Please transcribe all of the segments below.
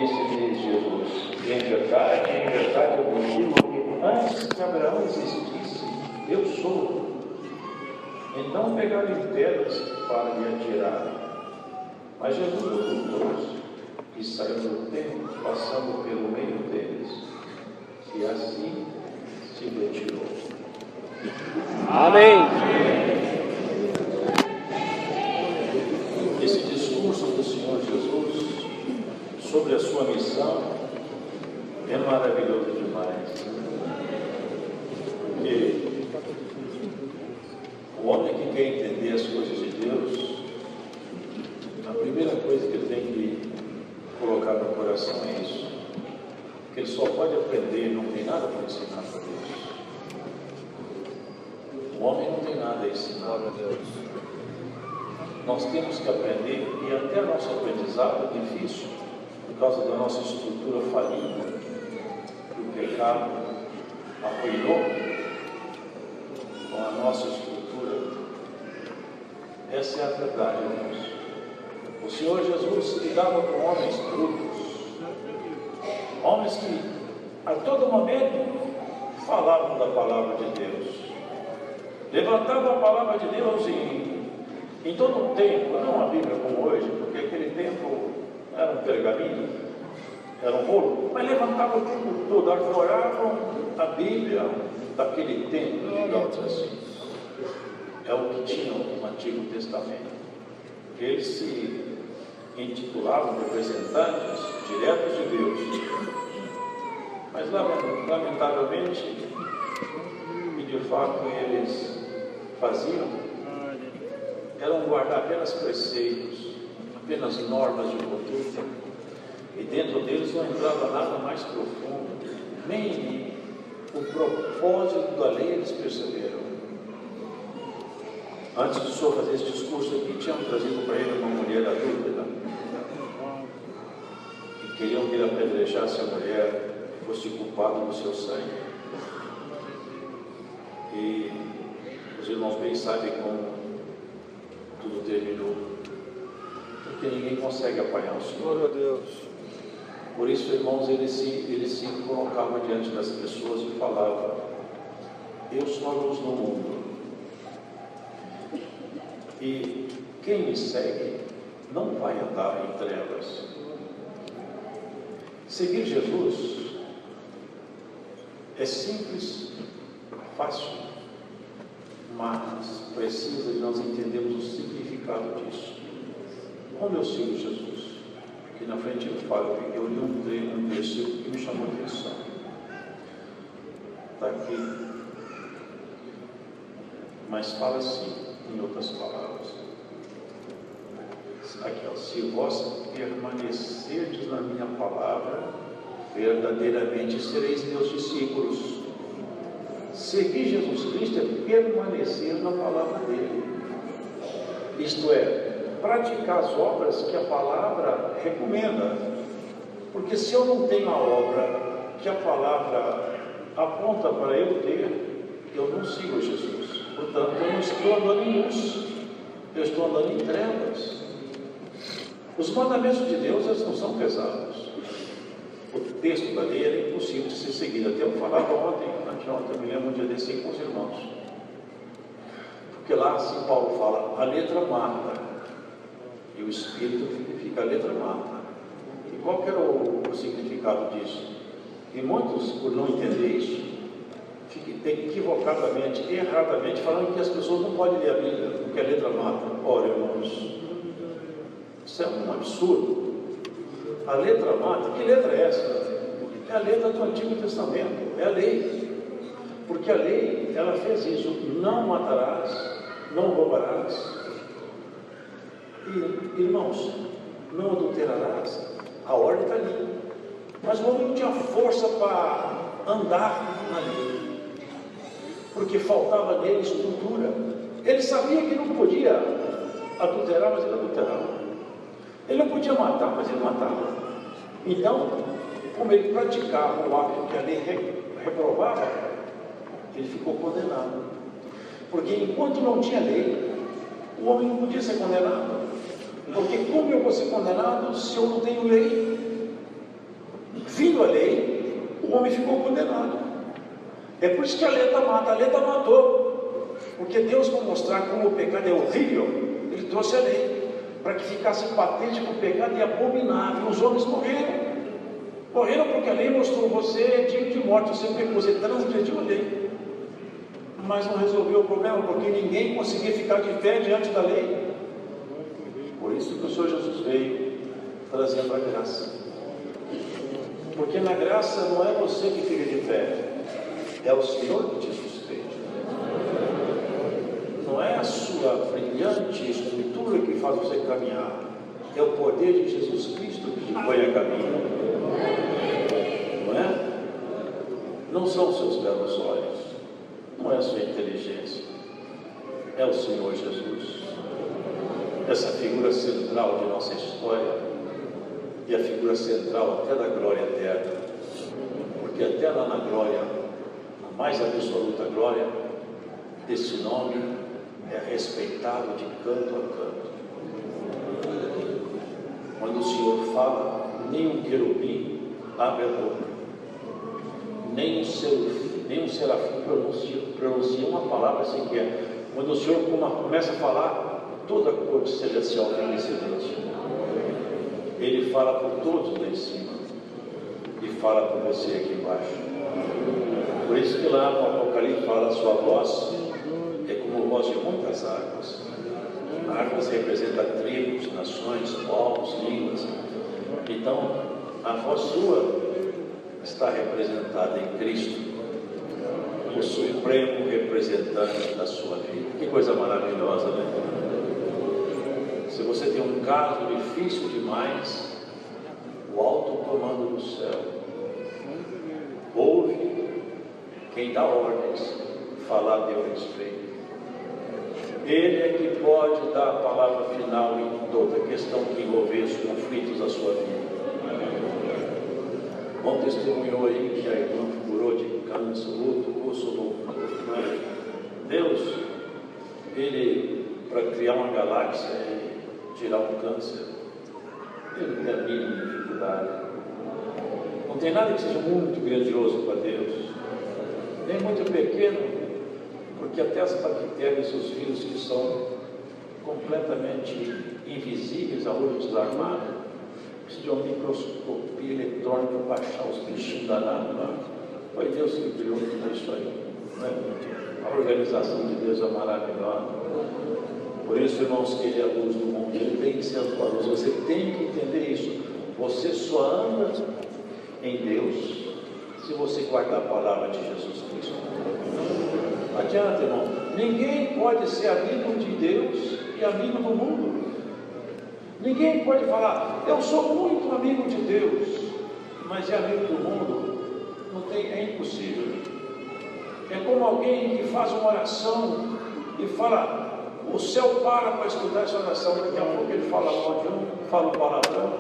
disse-lhes Jesus: em verdade eu vos digo que antes que Abraão existisse, eu sou. Então pegaram pedras para lhe atirar. Mas Jesus ocultou-os e saiu do templo, passando pelo meio deles, e assim se retirou. Amém. Esse discurso do Senhor Jesus sobre a sua missão é maravilhoso demais. Porque o homem que quer entender as coisas de Deus, a primeira coisa que ele tem que colocar no coração é isso, que ele só pode aprender, não tem nada para ensinar para Deus. O homem não tem nada a ensinar a Deus. Nós temos que aprender, e até nosso aprendizado é difícil, por causa da nossa estrutura falida, que o pecado arruinou com a nossa estrutura. Essa é a verdade, irmãos. O Senhor Jesus lidava com homens brutos, homens que a todo momento falavam da palavra de Deus, levantavam a palavra de Deus em todo o tempo, não a Bíblia como hoje, porque aquele tempo era um pergaminho, era um rolo, mas levantavam o tempo todo, arvoravam a Bíblia daquele tempo, digamos assim. É o que tinha no Antigo Testamento. Eles se intitulavam representantes diretos de Deus, mas lamentavelmente, e de fato eles faziam, eram guardar apenas preceitos, apenas normas de conduta, e dentro deles não entrava nada mais profundo, nem o propósito da lei eles perceberam. Antes do Senhor fazer esse discurso aqui, tinham trazido para ele uma mulher adúltera, e queriam que ele apedrejasse a mulher que fosse culpada do seu sangue. E os irmãos bem sabem como tudo terminou, porque ninguém consegue apanhar o Senhor. Glória a Deus. Por isso, irmãos, ele se colocava diante das pessoas e falava: eu sou a luz do mundo, e quem me segue não vai andar em trevas. Seguir Jesus é simples, fácil, mas precisa de nós entendermos o significado disso. Como eu sigo Jesus? Aqui na frente eu falo, eu li um versículo que me chamou a atenção. Está aqui. Mas fala assim, em outras palavras. Aqui, ó, se vós permanecerdes na minha palavra, verdadeiramente sereis meus discípulos. Seguir Jesus Cristo é permanecer na palavra dele. Isto é, praticar as obras que a palavra recomenda. Porque se eu não tenho a obra que a palavra aponta para eu ter, eu não sigo Jesus. Portanto, eu não estou andando em luz, eu estou andando em trevas. Os mandamentos de Deus, eles não são pesados. O texto da lei era impossível de ser seguido. Até eu falava ontem, eu me lembro um dia desse com os irmãos. Porque lá, assim, Paulo fala, a letra mata, e o Espírito fica a letra mata. E qual que era o significado disso? E muitos, por não entender isso, equivocadamente, erradamente, falando que as pessoas não podem ler a Bíblia, porque a letra mata. Ora, irmãos, isso é um absurdo. A letra mata, que letra é essa? É a letra do Antigo Testamento, é a lei. Porque a lei, ela fez isso: não matarás, não roubarás. E, irmãos, não adulterarás. A ordem está ali. Mas o homem não tinha força para andar na lei, porque faltava nele estrutura. Ele sabia que não podia adulterar, mas ele adulterava. Ele não podia matar, mas ele matava. Então, como ele praticava o ato que a lei reprovava, ele ficou condenado. Porque enquanto não tinha lei, o homem não podia ser condenado. Porque como eu vou ser condenado se eu não tenho lei? vindo a lei, o homem ficou condenado. É por isso que a letra mata, a letra matou. Porque Deus, para mostrar como o pecado é horrível, Ele trouxe a lei, para que ficasse patente que o pecado é abominável. Os homens morreram. Morreram porque a lei mostrou: você é digno de morte, você pecou, você transgrediu a lei. Mas não resolveu o problema, porque ninguém conseguia ficar de pé diante da lei. Por isso que o Senhor Jesus veio trazendo a graça. Porque na graça não é você que fica de pé, é o Senhor que te sustenta. Não é a sua brilhante estrutura que faz você caminhar, é o poder de Jesus Cristo que te põe a caminho. Não é? Não são os seus belos olhos, não é a sua inteligência, é o Senhor Jesus. Essa figura central de nossa história, e a figura central até da glória eterna, porque até lá na glória, a mais absoluta glória, esse nome é respeitado de canto a canto. Quando o Senhor fala, nem um querubim abre a boca, nem um serafim pronuncia uma palavra sequer. Quando o Senhor começa a falar, toda a corte celestial fica em silêncio. Ele fala por todos lá em cima e fala por você aqui embaixo. Por isso que lá no Apocalipse fala: a sua voz é como voz de muitas águas. Águas representa tribos, nações, povos, línguas. Então, a voz sua está representada em Cristo, o supremo representante da sua vida. Que coisa maravilhosa, né? Se você tem um caso difícil demais, o alto comando do céu ouve quem dá ordens falar a teu respeito. Ele é que pode dar a palavra final em toda questão que envolver os conflitos da sua vida. Bom testemunho aí que a irmã curou de câncer, luto, curso. Deus, Ele, para criar uma galáxia e tirar um câncer, Ele não tem a mínima dificuldade. Não tem nada que seja muito grandioso para Deus, nem muito pequeno, porque até as bactérias e os vírus que são completamente invisíveis a olho desarmado, precisa de uma microscopia eletrônica para achar os bichinhos danados lá. Foi Deus que criou tudo isso aí, né? A organização de Deus é maravilhosa. Por isso, irmãos, que Ele é a luz do mundo, Ele tem que ser a tua luz. Você tem que entender isso. Você só anda em Deus se você guardar a palavra de Jesus Cristo. Não adianta, irmão. Ninguém pode ser amigo de Deus e amigo do mundo. Ninguém pode falar: eu sou muito amigo de Deus, mas é amigo do mundo. Não tem, é impossível. É como alguém que faz uma oração e fala: o céu para escutar essa oração, daqui a pouco ele fala mal de um, fala um palavrão.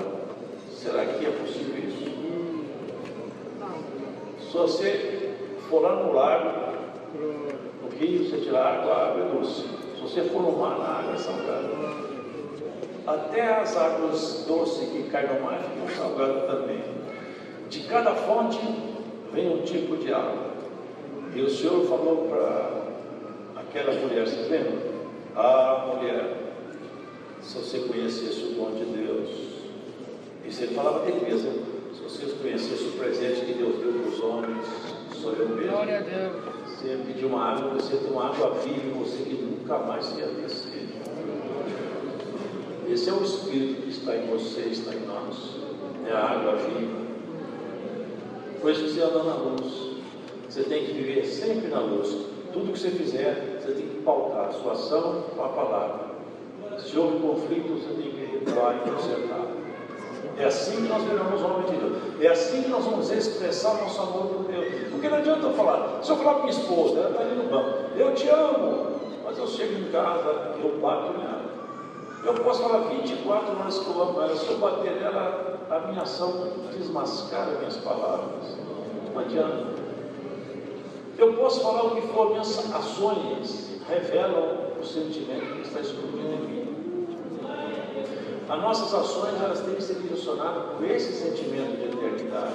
Será que é possível isso? Se você for lá no lago, no rio, você tirar água, a água é doce. Se você for no mar, a água é salgada. Até as águas doces que caem no mar ficam salgadas também. De cada fonte vem um tipo de água. E o Senhor falou para aquela mulher, vocês lembram? Ah, mulher, se você conhecesse o dom de Deus, isso ele falava de Cristo, se vocês conhecessem o presente que Deus deu para os homens, sou eu mesmo. Glória a Deus. Você pediu uma água, você tem uma água viva em você que nunca mais ia ter sede. Esse é o Espírito que está em você, está em nós. É a água viva. Por isso que você anda na luz. Você tem que viver sempre na luz. Tudo que você fizer, você tem que pautar a sua ação com a palavra. Se houve conflito, você tem que entrar e consertar. É assim que nós viramos homens de Deus. É assim que nós vamos expressar nosso amor por Deus. Porque não adianta eu falar. Se eu falar para minha esposa, ela está ali no banco: eu te amo. Mas eu chego em casa, eu bato nela. Eu posso falar 24 horas que eu amo ela. Se eu bater nela, a minha ação desmascara minhas palavras. Não adianta. Eu posso falar o que for, minhas ações revelam o sentimento que está escondido em mim. As nossas ações, elas têm que ser direcionadas por esse sentimento de eternidade.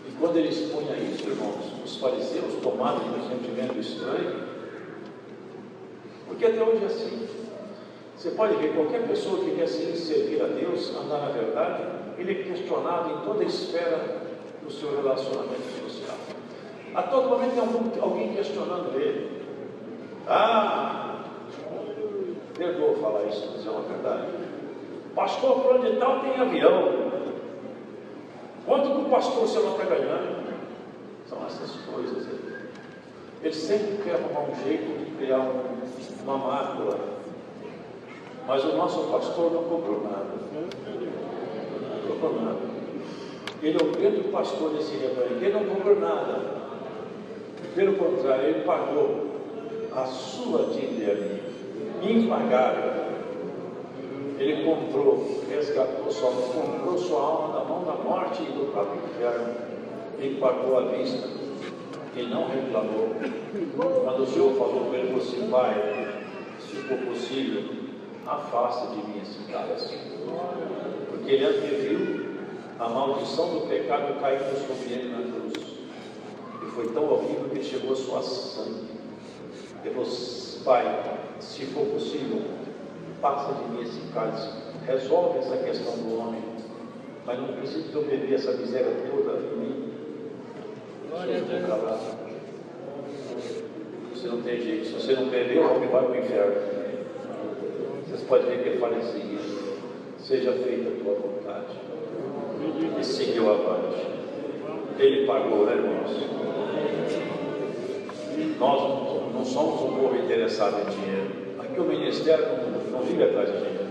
E quando ele expunha isso, irmãos, os fariseus tomaram um sentimento estranho, porque até hoje é assim. Você pode ver, qualquer pessoa que quer servir a Deus, andar na verdade, ele é questionado em toda a esfera do seu relacionamento social. A todo momento tem alguém questionando ele. Perdoa falar isso, mas é uma verdade. Pastor, por onde tal tem avião. Quanto que o pastor você não está ganhando? São essas coisas aí. Ele sempre quer arrumar um jeito de criar uma mácula. Mas o nosso pastor não cobrou nada. Não cobrou nada. Ele é o grande pastor desse rebanho. Ele não cobrou nada. Pelo contrário, ele pagou a sua dívida impagável. Ele comprou, resgatou sua alma, comprou sua alma da mão da morte e do próprio inferno. Ele pagou à vista. Ele não reclamou. Quando o Senhor falou para ele assim: Pai, se for possível, afasta de mim esse cálice. Porque ele anteviu a maldição do pecado caindo sobre ele na cruz. E foi tão horrível que ele chegou a suar sangue. Ele falou: Pai, se for possível, passa de mim esse cálice, resolve essa questão do homem, mas não precisa que eu beber essa miséria toda em mim. Você não tem jeito, se você não beber, o homem vai para o inferno. Vocês podem ver que ele fala em seguida: seja feita a tua vontade. E seguiu avante. Ele pagou, né, irmãos? Nós não somos um povo interessado em dinheiro. Aqui o ministério não vive atrás de dinheiro.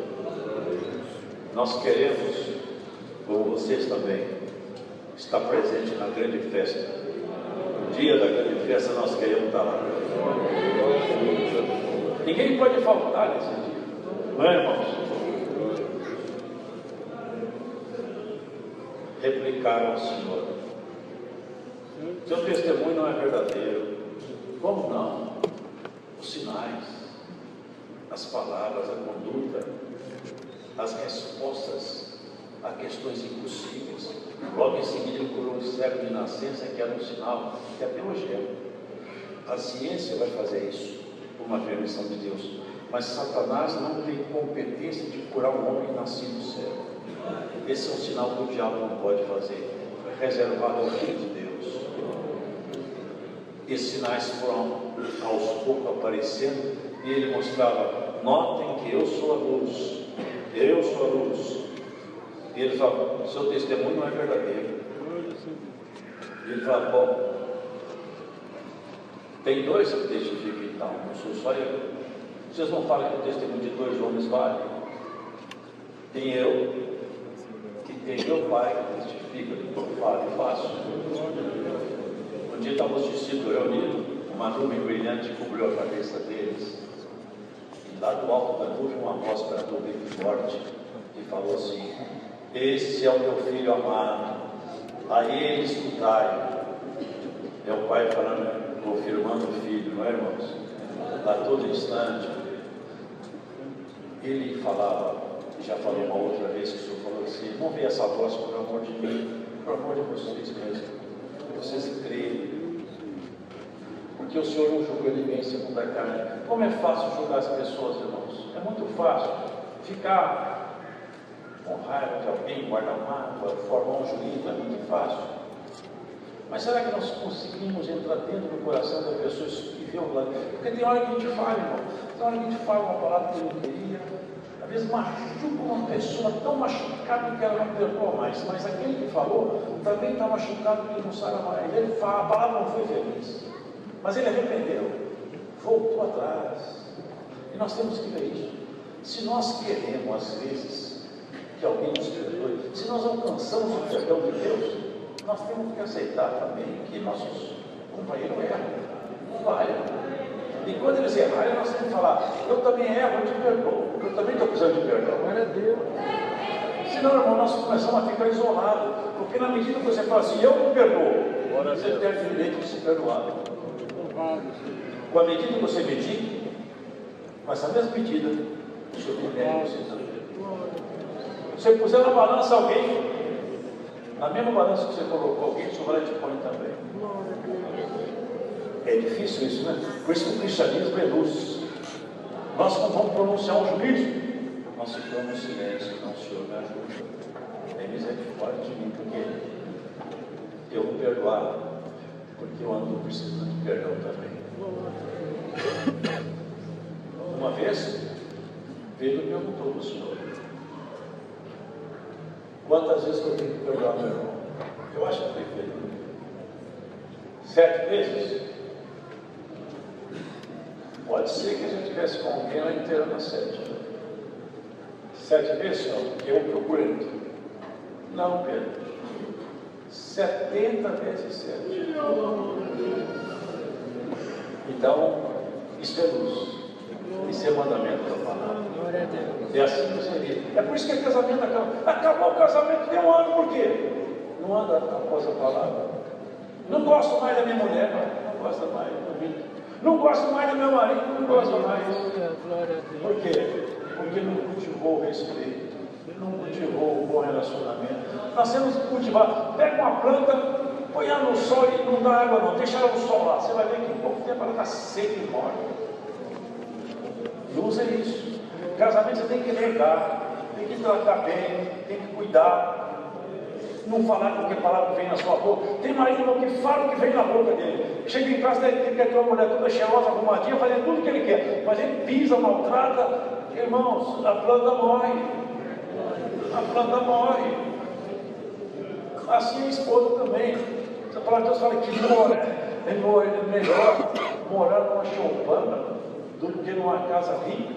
Nós queremos, como vocês também, estar presente na grande festa. No dia da grande festa nós queremos estar lá. Ninguém pode faltar nesse dia, não é, irmãos? Replicar ao Senhor. Seu testemunho não é verdadeiro. Como não? Os sinais, as palavras, a conduta, as respostas a questões impossíveis. Logo em seguida ele curou um cego de nascença, que era um sinal, que até hoje é. A ciência vai fazer isso, por uma permissão de Deus. Mas Satanás não tem competência de curar um homem nascido cego. Esse é um sinal que o diabo não pode fazer. Foi reservado ao Filho de Deus. Esses sinais foram aos poucos aparecendo, e ele mostrava: notem que eu sou a luz, eu sou a luz. E ele falava: seu testemunho não é verdadeiro. E ele falava: bom, tem dois que testificam então, não sou só eu. Vocês não falam que o testemunho de dois homens vale? Tem eu, que tem meu pai que testifica, que eu falo e faço. Um dia estávamos discípulos reunidos, uma nuvem brilhante cobriu a cabeça deles, e lá do alto da nuvem uma voz bradou bem forte e falou assim: esse é o meu filho amado, a ele escutai. É o pai falando, confirmando o filho, não é, irmãos? A todo instante ele falava, já falou uma outra vez que o Senhor falou assim: não vê essa voz por amor de mim, por amor de vocês mesmo. Vocês creem, porque o Senhor não julga ninguém segundo a carne. Como é fácil julgar as pessoas, irmãos? É muito fácil ficar com raiva de alguém, guardar mágoa, formar um juízo, é muito fácil. Mas será que nós conseguimos entrar dentro do coração da pessoa que vê o lado? Porque tem hora que a gente fala, irmão, tem hora que a gente fala uma palavra que ele não queria, às vezes machuca uma pessoa tão machucada que ela não perdoa mais, mas aquele que falou também está machucado que ele não sabe mais. Ele fala, a palavra não foi feliz, mas ele arrependeu, voltou atrás. E nós temos que ver isso. Se nós queremos, às vezes, que alguém nos perdoe, se nós alcançamos o perdão de Deus, nós temos que aceitar também que nossos companheiros erram. Não vale. E quando eles errarem, nós temos que falar: eu também erro, eu te perdoo, eu também estou precisando de perdão. Glória a Deus. Senão, irmão, nós começamos a ficar isolados, porque na medida que você fala assim, eu me perdoo, você tem o direito de se perdoar. Com a medida que você medir, com essa mesma medida, o seu primeiro você também. Se você puser na balança alguém, Na mesma balança que você colocou alguém, o Senhor vai te põe também. É difícil isso, né? Por isso que o cristianismo é luz. Nós não vamos pronunciar um juízo, nós ficamos no silêncio. Não, Senhor, me ajuda. Tem misericórdia de mim, porque eu vou perdoar, porque eu ando precisando de perdão também. Uma vez, Pedro perguntou para o Senhor: quantas vezes eu tenho que perdoar meu irmão? Eu acho que foi Pedro. 7 vezes? Pode ser que a gente tivesse com alguém lá inteira na 7. 7 vezes, Senhor? Eu procurando. Não, Pedro. 70 vezes 7. Então, isso é luz. Isso é mandamento da palavra. É assim que seria. É por isso que o casamento acaba. Acabou o casamento de um ano, por quê? Não anda após a palavra. Não gosto mais da minha mulher, não gosto mais. Não gosto mais do meu marido, não gosto mais. Por quê? Porque não cultivou o respeito, não cultivou o bom relacionamento. Nós temos que cultivar. Pega uma planta, põe ela no sol e não dá água não, deixa ela no sol lá. Você vai ver que em pouco tempo ela está seca e morta. Luz é isso. Casamento você tem que regar, tem que tratar bem, tem que cuidar. Não falar qualquer palavra que vem na sua boca. Tem marido que fala o que vem na boca dele. Chega em casa, ele quer ter uma mulher toda cheirosa, arrumadinha, fazendo tudo o que ele quer. Mas ele pisa, maltrata. Irmãos, a planta morre. A planta morre. Assim a esposa também. Você fala, Deus fala que é melhor morar numa choupana do que numa casa rica,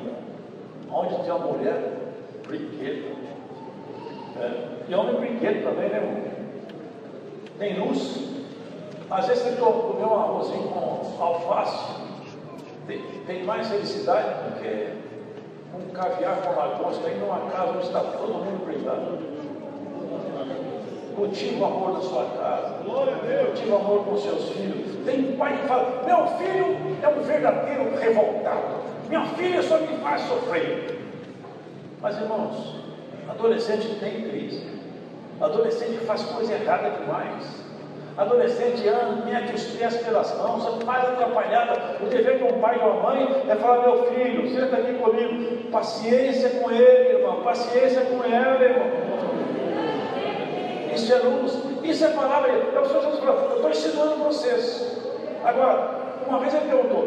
onde tem uma mulher brinquedo. E homem brinquedo também, né, irmão? Tem luz. Às vezes você comer um arrozinho com alface, tem mais felicidade do que um caviar com lagosta aí numa casa onde está todo mundo brigando. Cultiva o amor da sua casa, cultiva o amor com seus filhos. Tem pai que fala: meu filho é um verdadeiro revoltado, minha filha só me faz sofrer. Mas, irmãos, adolescente tem crise, adolescente faz coisa errada demais, adolescente mete os pés pelas mãos, é mais atrapalhada. O dever de um pai e uma mãe é falar: meu filho, senta aqui comigo, paciência com ele, irmão, paciência com ela, irmão. Isso é luz, isso é palavra. Eu estou ensinando vocês. Agora, uma vez ele perguntou: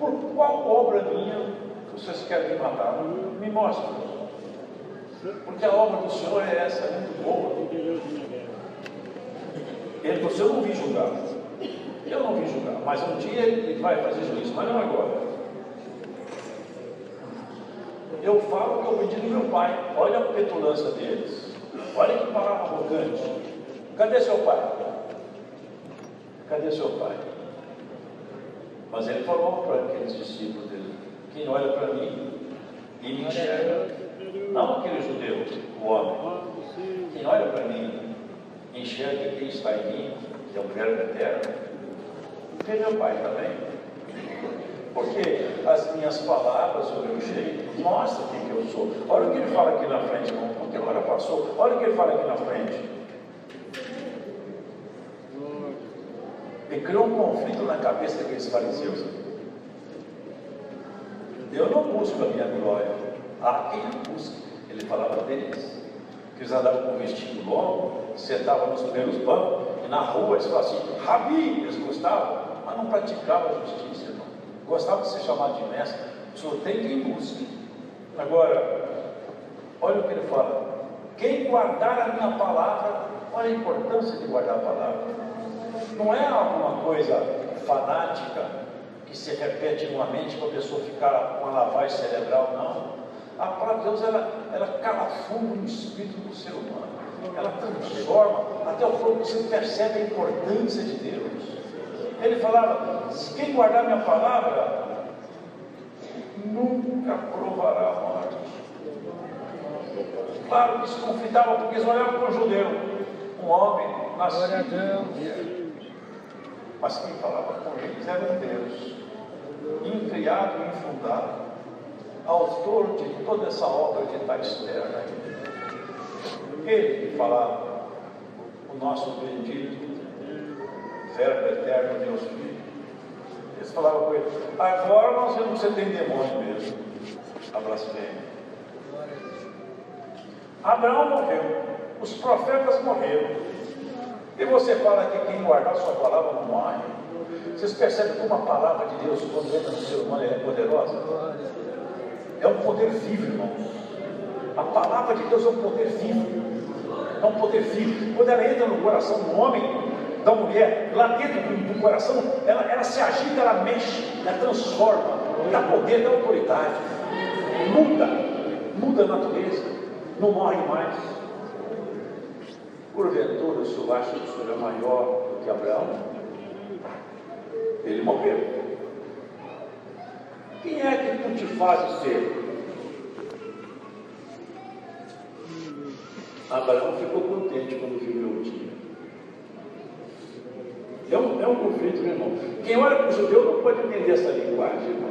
por qual obra minha vocês querem me matar? Me mostre. Porque a obra do Senhor é essa, é muito boa. Ele disse: eu não vim julgar. Eu não vim julgar, mas um dia ele vai fazer juízo, mas não agora. Eu falo o que eu pedi do meu pai. Olha a petulância deles. Olha que palavra arrogante. Cadê seu pai? Cadê seu pai? Mas ele falou para aqueles discípulos dele: quem olha para mim e me enxerga, não aquele judeu, o homem, quem olha para mim e enxerga quem está em mim, que é o verbo eterno, que é meu pai também. Porque as minhas palavras, o meu jeito, mostra quem que eu sou. Olha o que ele fala aqui na frente, irmão, porque agora passou. Olha o que ele fala aqui na frente. Ele criou um conflito na cabeça daqueles fariseus. Eu não busco a minha glória, há quem a busca. Ele falava deles, que eles andavam com um vestido longo, sentavam nos primeiros bancos, e na rua eles falavam assim: Rabi, eles gostavam, mas não praticavam a justiça, irmão. Gostavam de ser chamado de mestre. O Senhor tem quem busque. Agora, olha o que ele fala: quem guardar a minha palavra. Olha a importância de guardar a palavra. Não é alguma coisa fanática que se repete numa mente para a pessoa ficar com a lavagem cerebral, não. A palavra de Deus, ela cala fundo no espírito do ser humano. Ela transforma até o ponto que você percebe a importância de Deus. Ele falava: quem guardar minha palavra nunca provará a morte. Claro que se conflitava, porque eles olhavam para o judeu, um homem nascido. Mas quem falava com eles era um Deus, incriado e infundado, autor de toda essa obra que está externa. Ele que falava. o nosso bendito Verbo eterno, Deus Filho. Eles falavam com ele: agora nós vemos que você tem demônio mesmo. A blasfêmia. Abraão morreu, os profetas morreram, e você fala que quem guardar sua palavra não morre. Vocês percebem como a palavra de Deus, quando entra no ser humano, é poderosa? É um poder vivo, irmão. A palavra de Deus é um poder vivo. É um poder vivo. Quando ela entra no coração do homem, da mulher, lá dentro do coração, ela se agita, ela mexe, ela transforma, dá poder, dá autoridade, muda a natureza, não morre mais. Porventura, o senhor acha que o senhor é maior do que Abraão? Ele morreu. Quem é que tu te fazes ser? Abraão ficou contente quando viu meu dia. É um conflito, meu irmão. Quem olha para o judeu não pode entender essa linguagem, irmão.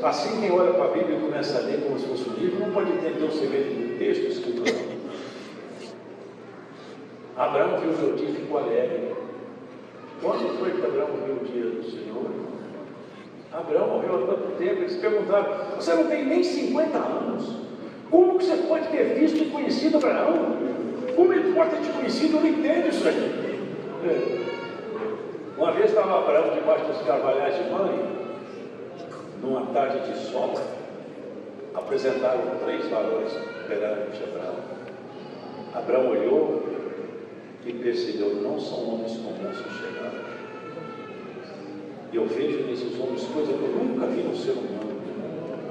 Assim, quem olha para a Bíblia e começa a ler como se fosse um livro, não pode entender o segredo do texto escrito. Abraão viu o meu dia e ficou alegre. Quando foi que Abraão viu o dia do Senhor? Abraão morreu há tanto tempo. Eles perguntaram: você não tem nem 50 anos. Como que você pode ter visto e conhecido Abraão? Como ele pode ter te conhecido? Eu não entendo isso aí. Uma vez estava Abraão debaixo dos carvalhais de Mãe, numa tarde de sol, apresentaram 3 varões perante Abraão. Abraão olhou e percebeu: não são homens comuns que chegaram. Eu vejo nesses homens coisas que eu nunca vi no ser humano.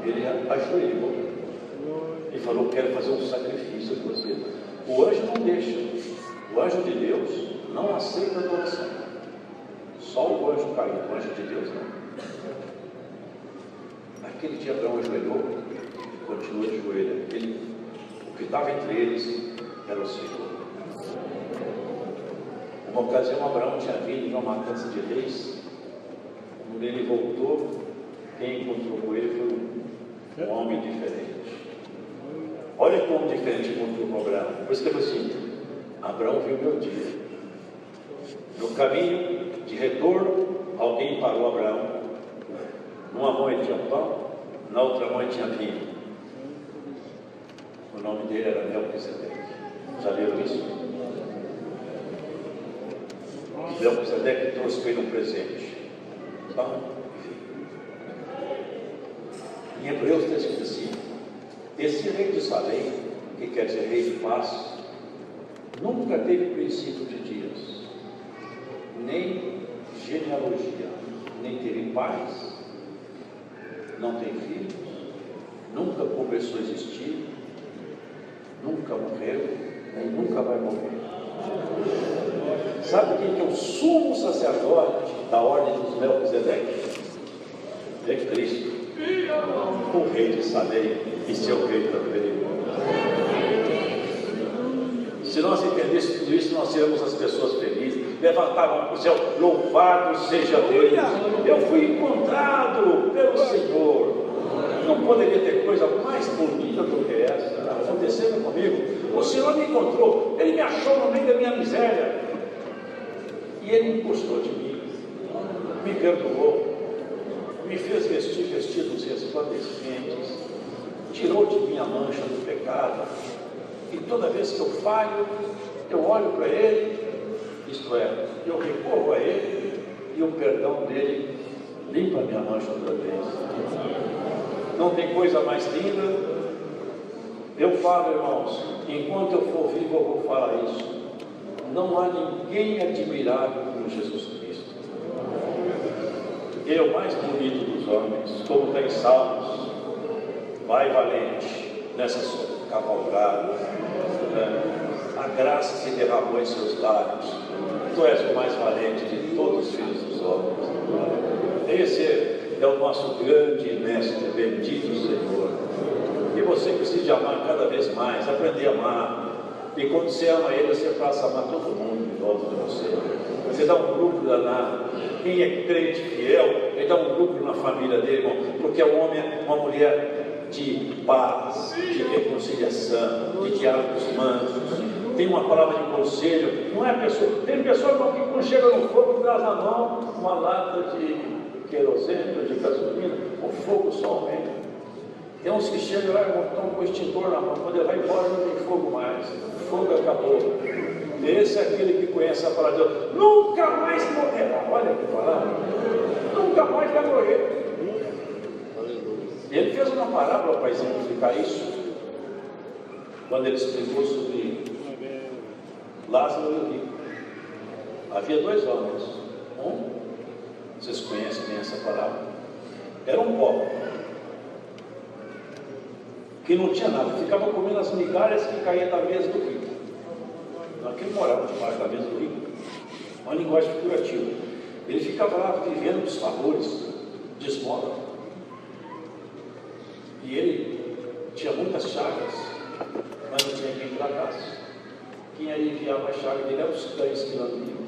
Ele ajoelhou e falou: quero fazer um sacrifício por você. O anjo não deixa. O anjo de Deus não aceita adoração. Só o anjo caído, o anjo de Deus não. Naquele dia Abraão ajoelhou e continuou de joelho. O que estava entre eles era o Senhor. Uma ocasião Abraão tinha vindo de uma matança de reis. Quando ele voltou, quem encontrou com ele foi um homem diferente. Olha como diferente encontrou com Abraão. Por isso que ele falou assim: Abraão viu meu dia. No caminho de retorno, alguém parou Abraão. Numa mão ele tinha pão, na outra mão ele tinha vinho. O nome dele era Melquisedeque. Já leram isso? Melquisedeque trouxe para ele um presente: pão e vinho. Em Hebreus está escrito assim: esse rei de Salém, que quer dizer rei de paz, nunca teve princípio de dias, nem genealogia, nem teve pais, não tem filhos, nunca começou a existir, nunca morreu, nem nunca vai morrer. Sabe quem que é o sumo sacerdote da ordem dos Melquisedeque? É Cristo, o rei de Salém e seu rei também. Se nós entendêssemos tudo isso, nós seríamos as pessoas felizes, levantavam para o céu: louvado seja Deus, eu fui encontrado pelo Senhor. Não poderia ter coisa mais bonita do que essa acontecendo comigo. O Senhor me encontrou, Ele me achou no meio da minha miséria, e Ele gostou de mim, me perdoou, me fez vestir vestidos resplandecentes, tirou de mim a mancha do pecado. E toda vez que eu falho, eu olho para Ele, isto é, eu recorro a Ele, e o perdão dele limpa a minha mancha outra vez. Não tem coisa mais linda. Eu falo, irmãos, enquanto eu for vivo eu vou falar isso: não há ninguém admirável como Jesus Cristo. Ele é o mais bonito dos homens, como está em Salmos: vai valente nessa cavalgada, a graça se derramou em seus lábios, tu és o mais valente de todos os filhos dos homens. Esse é o nosso grande mestre, bendito Senhor. E você precisa de amar cada vez mais, aprender a amar. E quando você ama Ele, você passa a amar todo mundo em volta de você. Você dá um lucro danado. Quem é crente fiel, ele dá um lucro na família dele, irmão, porque é um homem, uma mulher de paz, de reconciliação, de diálogos mansos, tem uma palavra de conselho. Não é pessoa. Tem pessoa que quando chega no fogo traz na mão uma lata de querosene, de gasolina, o fogo só aumenta. Tem uns que chegam lá e estão com o extintor na mão, quando ele vai embora não tem fogo mais, o fogo acabou. Esse é aquele que conhece a palavra de Deus, nunca mais morrerá. Olha que palavra, nunca mais vai morrer. Ele fez uma parábola para exemplificar isso, quando ele explicou sobre Lázaro e o rico. Havia dois homens, vocês conhecem bem essa parábola, era um pobre, que não tinha nada, ficava comendo as migalhas que caíam da mesa do rico. Aquele morava debaixo da mesa do rico, uma linguagem figurativa. Ele ficava lá vivendo dos favores, de esmola. E ele tinha muitas chagas, mas não tinha quem para casa. Quem aí enviava a chaga dele era os cães que lá vinham.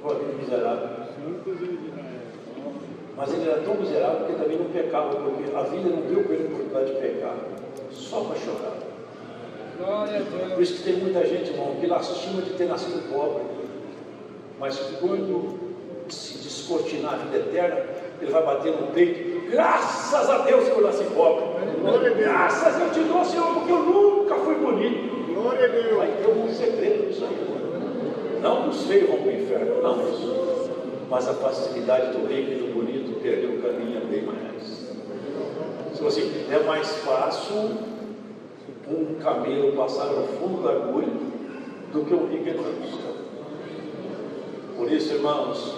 Pobre miserável. Mas ele era tão miserável que também não pecava, porque a vida não deu para ele oportunidade de pecar, só para chorar. Por isso que tem muita gente, irmão, que lastima de ter nascido pobre, mas quando se descortinar a vida eterna, ele vai bater no peito, graças a Deus que eu nasci pobre, graças eu te dou, Senhor, porque eu nunca fui bonito. Vai ter um segredo disso aí, não os feios vão para o inferno, não isso, mas a facilidade do rico e do bonito perder o caminho é bem mais. Se você é mais fácil um camelo passar no fundo da agulha do que um rico entrar no céu. Por isso, irmãos,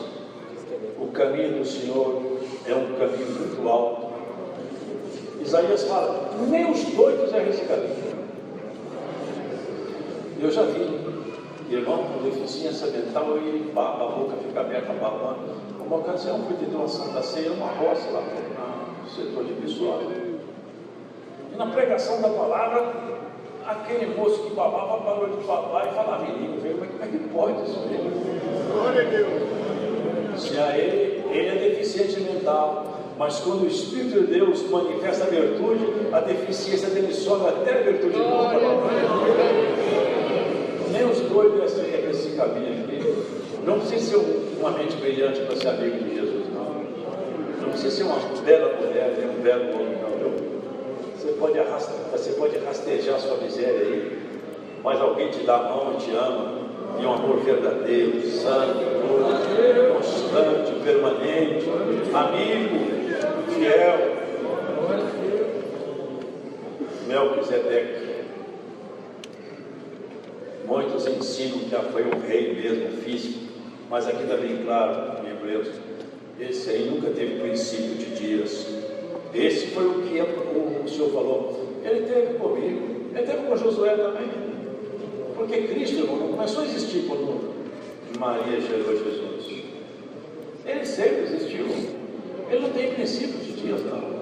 o caminho do Senhor é um caminho muito alto. Isaías fala, nem os doidos é esse caminho. Eu já vi irmão com deficiência mental e baba, a boca fica aberta, babando. Uma ocasião fui ter uma Santa Ceia, uma roça lá no setor de Viçosa. E na pregação da palavra, aquele moço que babava parou de babar e falava em língua. Mas como é que pode isso mesmo? Glória a Deus. Se a ele é deficiente mental, mas quando o Espírito de Deus manifesta a virtude, a deficiência dele sobe até a virtude de Deus. Nem os doidos é esse caminho aqui. Não precisa ser uma mente brilhante para ser amigo de Jesus, não. Não precisa ser uma bela mulher, nem um belo homem, não. Você pode rastejar a sua miséria aí, mas alguém te dá a mão e te ama, e um amor verdadeiro, santo, constante, permanente, amigo, fiel. Melquisedeque. Muitos ensinam que foi um rei mesmo, físico, mas aqui está bem claro, em Hebreus, esse aí nunca teve princípio de dias. Esse foi o que o Senhor falou. Ele teve comigo, ele teve com Josué também. Porque Cristo não começou a existir quando Maria gerou Jesus. Ele sempre existiu. Ele não tem princípio de dias, não.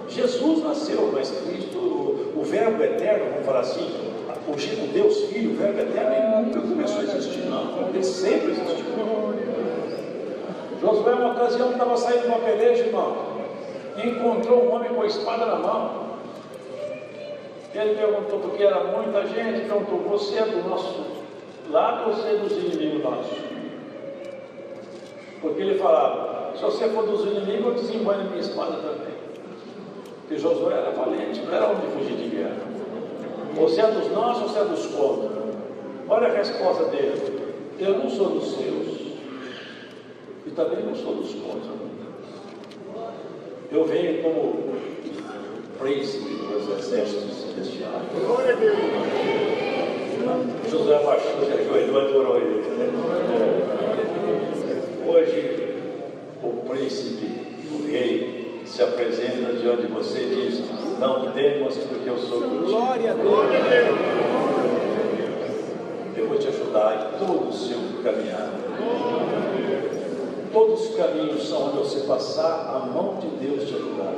Jesus nasceu, mas Cristo, o Verbo eterno, vamos falar assim, o Deus Filho, o Verbo eterno, ele nunca começou a existir, não. Ele sempre existiu. Josué, uma ocasião, estava saindo de uma peleja, irmão, e encontrou um homem com a espada na mão. Ele perguntou, porque era muita gente, perguntou, você é do nosso lado ou você é dos inimigos nossos? Porque ele falava, se você for dos inimigos, eu desembanho minha espada também. Porque Josué era valente, não era homem de fugir de guerra. Você é dos nossos ou você é dos contra? Olha a resposta dele, eu não sou dos seus e também não sou dos contra. Eu venho como príncipe dos exércitos celestiais. Glória a Deus. José abaixou, se ajoelhou, adorou ele. Hoje, o príncipe, o rei, se apresenta diante de você e diz, não temas porque eu sou contigo. Glória a Deus. Eu vou te ajudar em todo o seu caminhar. Todos os caminhos são onde você passar, a mão de Deus te ajudará.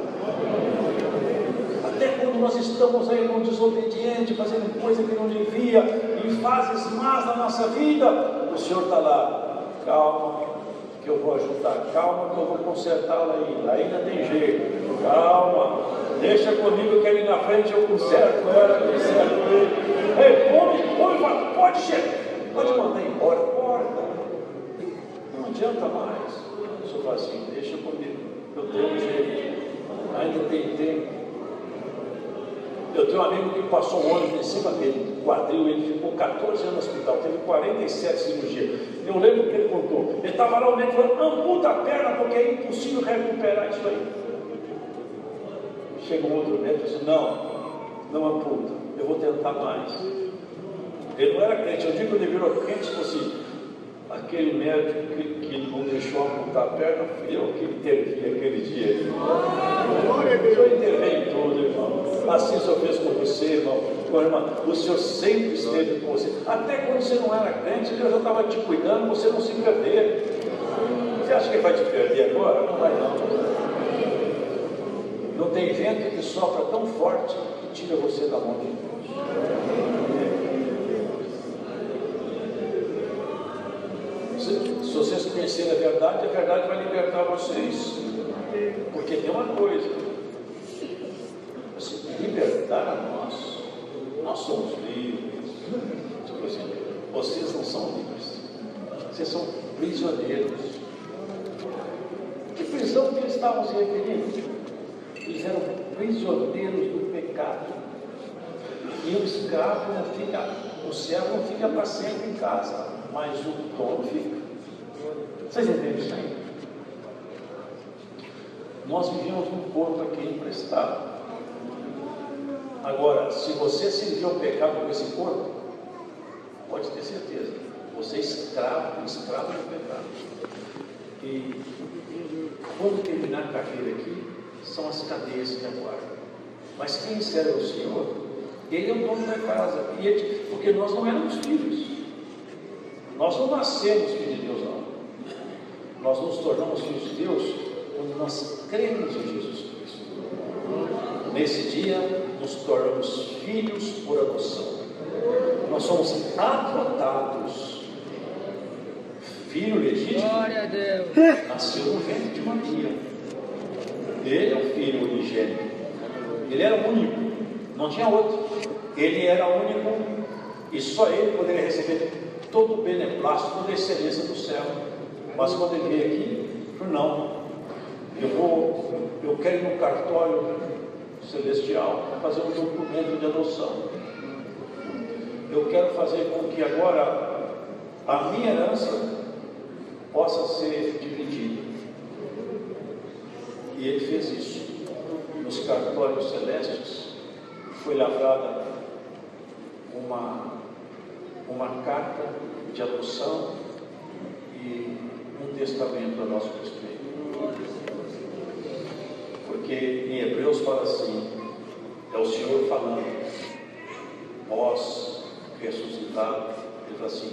Até quando nós estamos aí no desobediente, fazendo coisa que não devia, em fases más da nossa vida, o Senhor está lá, calma, que eu vou ajudar, calma, que eu vou consertá-la ainda tem jeito, calma, deixa comigo que ali na frente eu conserto ela, conserto ele. Ei, põe pode chegar, pode mandar embora, não adianta mais. O senhor fala assim, deixa comigo, eu tenho um jeito, ainda tem tempo. Eu tenho um amigo que passou um ônibus em cima dele, quadril, ele ficou 14 anos no hospital, teve 47 cirurgias. Eu lembro que ele contou, ele estava lá, o médico falou, amputa a perna, porque é impossível recuperar isso aí. Chega um outro médico e disse, não amputa, eu vou tentar mais. Ele não era crente, eu digo que ele virou crente, tipo assim, aquele médico que não deixou amputar a perna, fui eu que intervi aquele dia. Eu intervei em tudo, irmão. Assim o Senhor fez com você, irmão. O Senhor sempre esteve com você. Até quando você não era crente, Deus já estava te cuidando, você não se perder. Você acha que Ele vai te perder agora? Não vai não. Não tem vento que sopra tão forte que tira você da mão de Deus. Se vocês conhecerem a verdade vai libertar vocês. Porque tem uma coisa, assim, libertar a nós somos livres. Tipo assim, vocês não são livres, vocês são prisioneiros. Que prisão que eles estavam se referindo? Eles eram prisioneiros do pecado. E o escravo não fica, o servo não fica para sempre em casa, mas o dono fica. Vocês entendem isso aí? Nós vivíamos num corpo aqui emprestado. Agora, se você servir ao pecado com esse corpo, pode ter certeza, você é escravo do pecado. E quando terminar a carreira aqui, são as cadeias que aguardam. Mas quem serve ao Senhor, Ele é o dono da casa. Porque nós não éramos filhos. Nós não nascemos filhos de Deus, não. Nós nos tornamos filhos de Deus quando nós cremos em Jesus Cristo. Nesse dia, nos tornamos filhos por adoção. Nós somos adotados. Filho legítimo. Glória a Deus. Nasceu no ventre de Maria. Ele é o filho unigênito. Ele era o único, não tinha outro. Ele era o único e só ele poderia receber todo o beneplácito, toda a excelência do céu. Mas quando ele veio aqui, falou, não, eu quero ir no cartório celestial para fazer um documento de adoção. Eu quero fazer com que agora a minha herança possa ser dividida. E ele fez isso. Nos cartórios celestes foi lavrada uma carta de adoção e um testamento a nosso respeito. Porque em Hebreus fala assim, é o Senhor falando, vós ressuscitados, ele fala assim,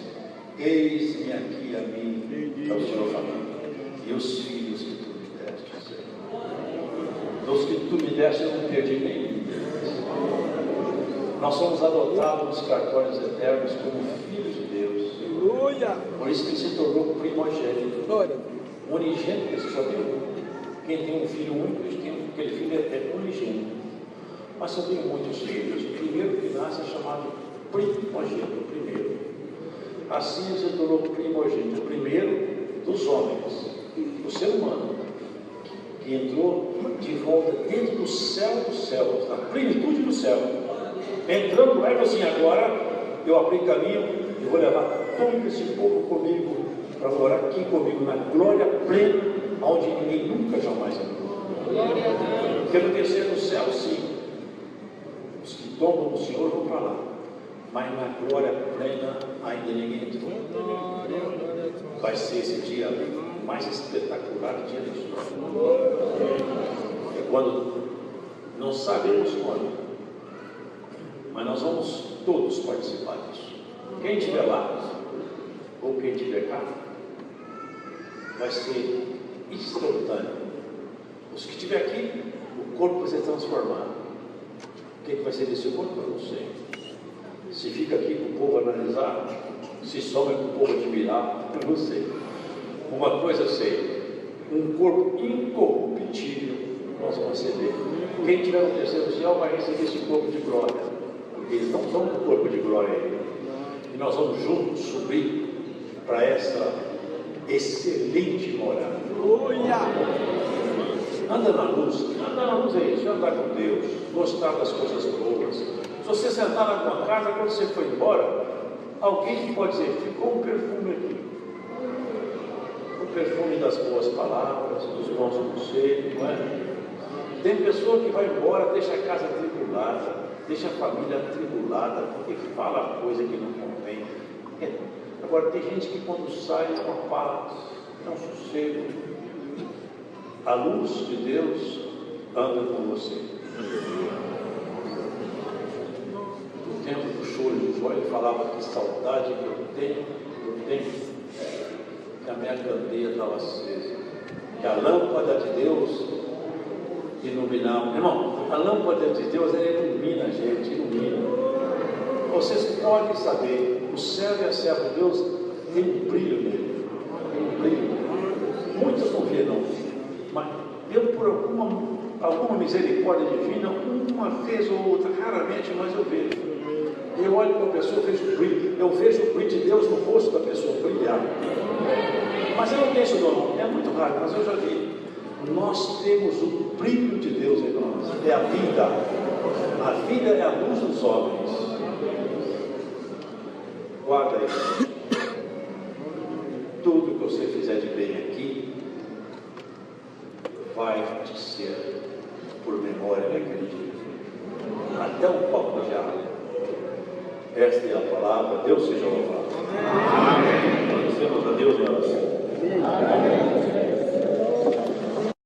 eis-me aqui a mim, é o Senhor falando, e os filhos que tu me deste, Senhor. Dos que tu me deste eu não perdi nenhum. Nós somos adotados nos cartórios eternos como filhos de Deus. Aleluia. Por isso que ele se tornou primogênito. Unigênito, você sabia? Quem tem um filho único, aquele filho é unigênito. Mas eu tenho muitos filhos, o primeiro que nasce é chamado primogênito, o primeiro. Assim ele se tornou primogênito, o primeiro dos homens, do ser humano, que entrou de volta dentro do céu dos céus, na plenitude do céu. Entrando, é assim, agora eu abri caminho e vou levar todo esse povo comigo, para morar aqui comigo, na glória plena, onde ninguém nunca jamais entrou. Porque no terceiro céu, sim, os que tomam o Senhor vão para lá, mas na glória plena ainda ninguém entrou. Vai ser esse dia mais espetacular dia da história. É quando não sabemos quando, mas nós vamos todos participar disso. Quem estiver lá, ou quem estiver cá, vai ser instantâneo. Os que estiver aqui, o corpo vai ser transformado. O que vai ser desse corpo, eu não sei. Se fica aqui para o povo analisar, se some para o povo admirar, eu não sei. Uma coisa eu sei, um corpo incorruptível nós vamos receber. Quem estiver no terceiro céu vai receber esse corpo de glória. Eles não estão com o corpo de glória ainda. E nós vamos juntos subir para essa excelente morada. Anda na luz é isso, andar com Deus, gostar das coisas boas. Se você sentar na tua casa, quando você for embora, alguém pode dizer, ficou um perfume aqui. O perfume das boas palavras, dos bons conselhos, não é? Tem pessoa que vai embora, deixa a casa atribulada, deixa a família atribulada, porque fala coisa que não convém. Agora, tem gente que quando sai é uma paz, é um sossego. A luz de Deus anda com você. No tempo do choro de Jó, ele falava que saudade que eu tenho que a minha candeia estava acesa, que a lâmpada de Deus iluminava. Irmão, a lâmpada de Deus, ela ilumina a gente, ilumina. Vocês podem saber, o servo e a serva de Deus tem um brilho nele, tem um brilho. Muitos não vê, não, mas eu, por alguma misericórdia divina, uma vez ou outra, raramente, mas eu vejo. Eu olho para a pessoa, vejo o brilho. Eu vejo o brilho de Deus no rosto da pessoa brilhar. Mas eu não tenho isso não, é muito raro, mas eu já vi. Nós temos o brilho de Deus em nós, é a vida. A vida é a luz dos homens. Guarda isso. Tudo que você fizer de bem aqui vai te ser por memória naquele dia. Até um copo de água. Esta é a palavra. Deus seja louvado. Agradecemos a Deus em oração. Amém.